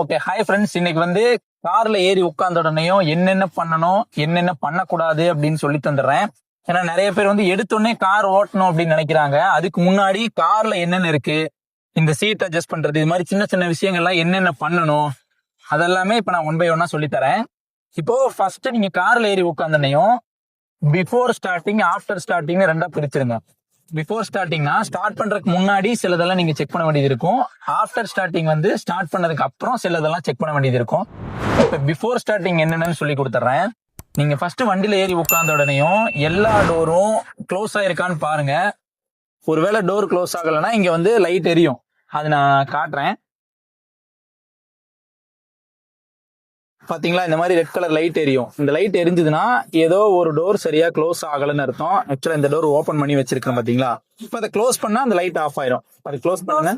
Okay, hi friends. இன்னைக்கு வந்து கார்ல ஏறி உட்கார்ந்த உடனேயும் என்னென்ன பண்ணணும், என்னென்ன பண்ணக்கூடாது அப்படின்னு சொல்லி தந்துடுறேன். ஏன்னா நிறைய பேர் வந்து எடுத்தோடனே கார் ஓட்டணும் அப்படின்னு நினைக்கிறாங்க. அதுக்கு முன்னாடி கார்ல என்னென்ன இருக்கு, இந்த சீட் அட்ஜஸ்ட் பண்றது, இது மாதிரி சின்ன சின்ன விஷயங்கள்லாம் என்னென்ன பண்ணணும் அதெல்லாமே இப்ப நான் 1 by 1 சொல்லி தரேன். இப்போ ஃபர்ஸ்ட் நீங்க கார்ல ஏறி உட்காந்தனையும் பிஃபோர் ஸ்டார்டிங், ஆஃப்டர் ஸ்டார்டிங் ரெண்டா பிரிச்சிருங்க. பிஃபோர் ஸ்டார்டிங்னா ஸ்டார்ட் பண்றதுக்கு முன்னாடி சிலதெல்லாம் நீங்க செக் பண்ண வேண்டியது இருக்கும். ஆஃப்டர் ஸ்டார்டிங் வந்து ஸ்டார்ட் பண்ணதுக்கு அப்புறம் சிலதெல்லாம் செக் பண்ண வேண்டியது இருக்கும். இப்போ பிஃபோர் ஸ்டார்டிங் என்னென்னு சொல்லி கொடுத்துட்றேன். நீங்க ஃபர்ஸ்ட் வண்டியில ஏறி உட்கார்ந்த உடனேயும் எல்லா டோரும் க்ளோஸ் ஆயிருக்கான்னு பாருங்க. ஒருவேளை டோர் க்ளோஸ் ஆகலைன்னா இங்க வந்து லைட் எரியும், அது நான் காட்டுறேன். பாத்தீங்களா, இந்த மாதிரி ரெட் கலர் லைட் எரியும். இந்த லைட் எரிஞ்சதுன்னா ஏதோ ஒரு டோர் சரியா க்ளோஸ் ஆகலன்னு அர்த்தம். ஆக்சுவலா இந்த டோர் ஓபன் பண்ணி வச்சிருக்கேன் பாத்தீங்களா. இப்ப அதை க்ளோஸ் பண்ணா அந்த லைட் ஆஃப் ஆயிரும். அதை க்ளோஸ் பண்ணுங்க.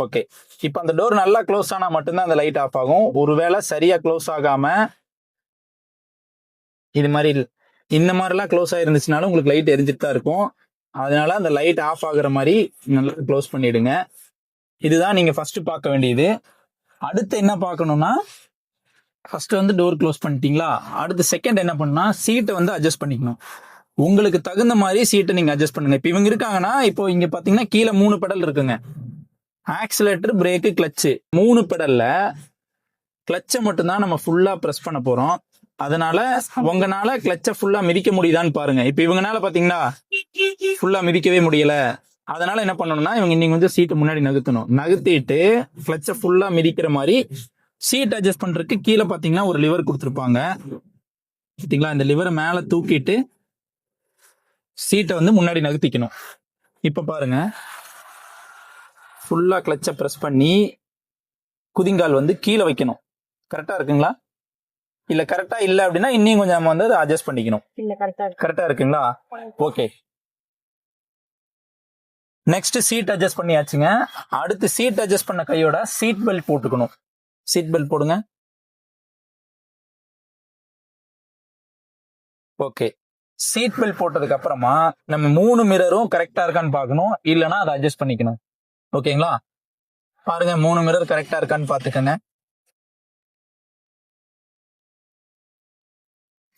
ஓகே, இப்ப அந்த டோர் நல்லா க்ளோஸ் ஆனா மட்டும்தான் அந்த லைட் ஆஃப் ஆகும். ஒருவேளை சரியா க்ளோஸ் ஆகாம இது மாதிரி இந்த மாதிரிலாம் க்ளோஸ் ஆயிருந்துச்சுனாலும் உங்களுக்கு லைட் எரிஞ்சிட்டு தான் இருக்கும். அதனால அந்த லைட் ஆஃப் ஆகுற மாதிரி நல்லா க்ளோஸ் பண்ணிடுங்க. இதுதான் நீங்க ஃபர்ஸ்ட் பார்க்க வேண்டியது. அடுத்து என்ன பார்க்கணும்னா, ஃபர்ஸ்ட் வந்து டோர் க்ளோஸ் பண்ணிட்டீங்களா, அடுத்து செகண்ட் என்ன பண்ணா சீட்டை வந்து அட்ஜஸ்ட் பண்ணிக்கணும். உங்களுக்கு தகுந்த மாதிரி சீட்டை நீங்க அட்ஜஸ்ட் பண்ணுங்க. இப்போ இவங்க இருக்காங்கன்னா, இப்போ இங்க பாத்தீங்கன்னா கீழே 3 பெடல் இருக்குங்க. Oscillator, brake, clutch. 3 பெடல்ல கிளச்சை மட்டும்தான் நம்ம ஃபுல்லா பிரஸ் பண்ண போறோம். அதனால உங்களால கிளச்சை ஃபுல்லா மிதிக்க முடியுதான்னு பாருங்க. இப்போ இவங்கனால பாத்தீங்கன்னா ஃபுல்லா மிதிக்கவே முடியல. அதனால என்ன பண்ணணும்னா, இவங்க நீங்க வந்து சீட்டை முன்னாடி நகர்த்தணும். நகர்த்திட்டு கிளச்சை ஃபுல்லா மிதிக்கிற மாதிரி சீட் அட்ஜஸ்ட் பண்றதுக்கு கீழே பாத்தீங்கன்னா ஒரு லிவர் கொடுத்துருப்பாங்க. பாத்தீங்களா, இந்த லிவரை மேல தூக்கிட்டு சீட்டை வந்து முன்னாடி நகர்த்திக்கணும். இப்ப பாருங்க, ஃபுல்லா கிளச்சை பிரஸ் பண்ணி குதிங்கால் வந்து கீழே வைக்கணும். கரெக்டா இருக்குங்களா? இல்ல கரெக்டா இல்ல அப்படின்னா இன்னும் கொஞ்சம் நம்ம வந்து அதை அட்ஜஸ்ட் பண்ணிக்கணும். கரெக்டா இருக்குங்களா? ஓகே, நெக்ஸ்ட் சீட் அட்ஜஸ்ட் பண்ணியாச்சுங்க. அடுத்து சீட் அட்ஜஸ்ட் பண்ண கையோட சீட் பெல்ட் போட்டுக்கணும். சீட் பெல்ட் போடுங்க. ஓகே, சீட் பெல்ட் போட்டதுக்கு அப்புறமா நம்ம 3 மிரரும் கரெக்டா இருக்கான்னு பார்க்கணும். இல்லைன்னா அதை அட்ஜஸ்ட் பண்ணிக்கணும். ஓகேங்களா? பாருங்க, 3 மிரர் கரெக்டா இருக்கான்னு பாத்துக்கங்க.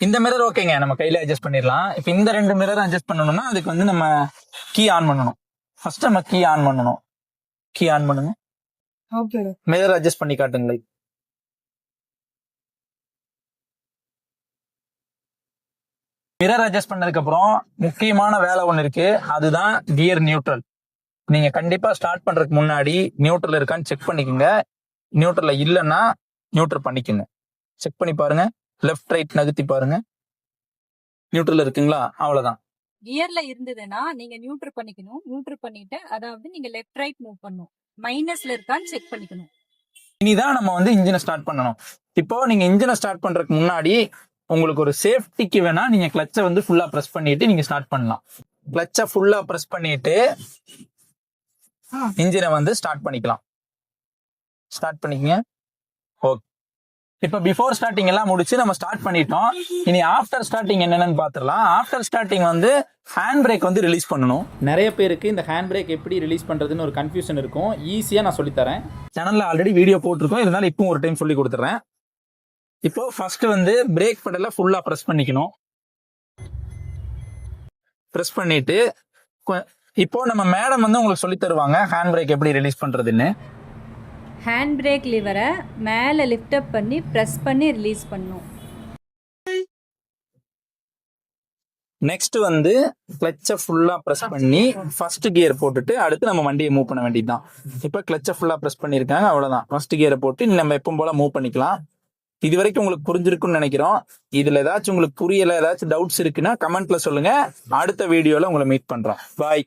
இந்த மிரர் ஓகேங்க, நம்ம கையில அட்ஜஸ்ட் பண்ணிடலாம். இப்ப இந்த 2 மிரர் அட்ஜஸ்ட் பண்ணணும்னா அதுக்கு வந்து நம்ம கீ ஆன் பண்ணணும். ஃபர்ஸ்ட் நம்ம கீ ஆன் பண்ணணும். கீ ஆன் பண்ணுங்க. ஓகே, மிரர் அட்ஜஸ்ட் பண்ணி காட்டுங்களே. மிரர் அட்ஜஸ்ட் பண்ணதுக்கு அப்புறம் முக்கியமான வேலை ஒண்ணு இருக்கு. அதுதான் கியர் நியூட்ரல். நீங்க கண்டிப்பா ஸ்டார்ட் பண்றதுக்கு முன்னாடி நியூட்ரல் இருக்கான்னு செக் பண்ணிக்கோங்க. நியூட்ரல்ல இல்லைன்னா நியூட்ரல் பண்ணிக்கோங்க. செக் பண்ணி பாருங்க. லெஃப்ட் ரைட் நகர்த்தி பாருங்க. நியூட்ரல் இருக்குங்களா? அவ்வளவுதான். கியர்ல இருந்ததுன்னா நீங்க நியூட்ரல் பண்ணிக்கணும். நியூட்ரல் பண்ணிட்டு அதாவது நீங்க லெஃப்ட் ரைட் மூவ் பண்ணணும். மைனஸ்ல இருக்கான்னு செக் பண்ணிக்கணும். இனிதான் நம்ம வந்து இன்ஜினை ஸ்டார்ட் பண்ணணும். இப்போ நீங்க இன்ஜினை ஸ்டார்ட் பண்றதுக்கு முன்னாடி உங்களுக்கு ஒரு சேஃப்டிக்கு வேணா நீங்க கிளச்சை வந்து ஃபுல்லா பிரஸ் பண்ணிட்டு நீங்க ஸ்டார்ட் பண்ணலாம். கிளச்சை ஃபுல்லா பிரஸ் பண்ணிட்டு இன்ஜினை வந்து ஸ்டார்ட் பண்ணிக்கலாம். ஸ்டார்ட் பண்ணிக்கங்க. ஓகே, இப்ப பிஃபோர் ஸ்டார்டிங் எல்லாம் முடிச்சு நம்ம ஸ்டார்ட் பண்ணிட்டோம். இனி ஆஃப்டர் ஸ்டார்டிங் என்னன்னு பாத்துடலாம். ஆஃப்டர் ஸ்டார்டிங் வந்து ஹேண்ட் பிரேக் வந்து ரிலீஸ் பண்ணணும். நிறைய பேருக்கு இந்த ஹேண்ட் பிரேக் எப்படி ரிலீஸ் பண்றதுன்னு ஒரு கன்ஃபியூஷன் இருக்கும். ஈஸியா நான் சொல்லித்தரேன். சேனல்ல ஆல்ரெடி வீடியோ போட்டிருக்கோம், இருந்தாலும் இப்போ ஒரு டைம் சொல்லி கொடுத்துறேன். இப்போ ஃபர்ஸ்ட் வந்து பிரேக் பெடலை ஃபுல்லா பிரஸ் பண்ணிக்கணும். பிரஸ் பண்ணிட்டு இப்போ நம்ம மேடம் வந்து உங்களுக்கு சொல்லி தருவாங்க ஹேண்ட் பிரேக் எப்படி ரிலீஸ் பண்றதுன்னு. ஹேண்ட் பிரேக் லிவரை மேலே லிஃப்ட் அப் பண்ணி ப்ரெஸ் பண்ணி ரிலீஸ் பண்ணும். நெக்ஸ்ட் வந்து கிளச்சை ஃபுல்லா பிரஸ் பண்ணி ஃபர்ஸ்ட் கியர் போட்டுட்டு அடுத்து நம்ம வண்டியை மூவ் பண்ண வேண்டியதுதான். இப்போ கிளச்சை ஃபுல்லா பிரஸ் பண்ணிருக்காங்க, அவ்வளவுதான். ஃபர்ஸ்ட் கியரை போட்டு நம்ம எப்பவும் போல மூவ் பண்ணிக்கலாம். இது வரைக்கும் உங்களுக்கு புரிஞ்சிருக்குன்னு நினைக்கிறோம். இதுல ஏதாச்சும் உங்களுக்கு புரியல, ஏதாச்சும் டவுட்ஸ் இருக்குன்னா கமெண்ட்ல சொல்லுங்க. அடுத்த வீடியோல உங்களை மீட் பண்றோம். பாய்.